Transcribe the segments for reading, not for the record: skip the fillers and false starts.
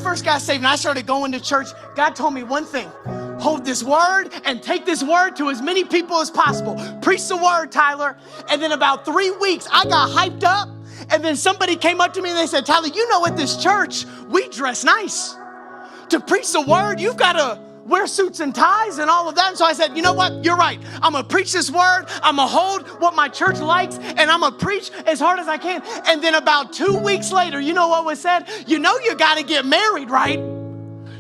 first got saved and I started going to church, God told me one thing: hold this word and take this word to as many people as possible. Preach the word, Tyler. And then about 3 weeks, I got hyped up. And then somebody came up to me and they said, Tyler, you know, at this church, we dress nice. To preach the word, you've got to wear suits and ties and all of that. And so I said, you know what? You're right. I'm going to preach this word. I'm going to hold what my church likes, and I'm going to preach as hard as I can. And then about 2 weeks later, you know what was said? You know you got to get married, right?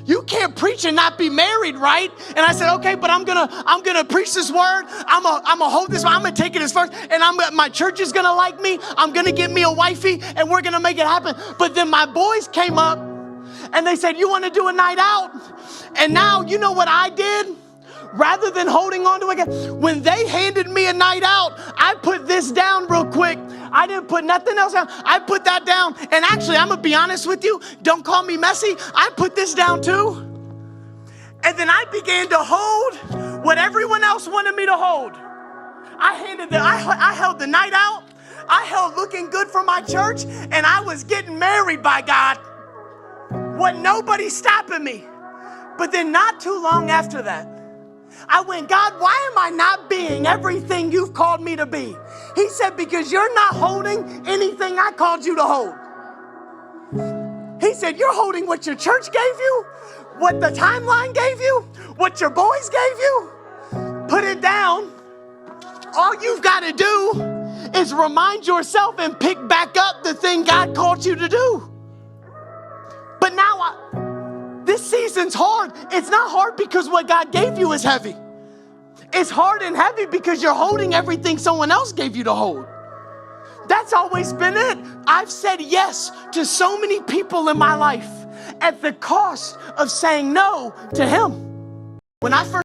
You can't preach and not be married, right? And I said, okay, but I'm gonna preach this word. I'm gonna hold this. I'm gonna take it as first, and my church is gonna like me. I'm gonna get me a wifey, and we're gonna make it happen. But then my boys came up, and they said, you want to do a night out? And now you know what I did? Rather than holding on to it, when they handed me a night out, I put this down real quick. I didn't put nothing else down. I put that down. And actually, I'm going to be honest with you. Don't call me messy. I put this down too. And then I began to hold what everyone else wanted me to hold. I held the night out. I held looking good for my church. And I was getting married, by God. Wasn't nobody stopping me. But then not too long after that, I went, God, why am I not being everything you've called me to be? He said, because you're not holding anything I called you to hold. He said, you're holding what your church gave you, what the timeline gave you, what your boys gave you. Put it down. All you've got to do is remind yourself and pick back up the thing God called you to do. But now this season's hard. It's not hard because what God gave you is heavy. It's hard and heavy because you're holding everything someone else gave you to hold. That's always been it. I've said yes to so many people in my life at the cost of saying no to Him. When I first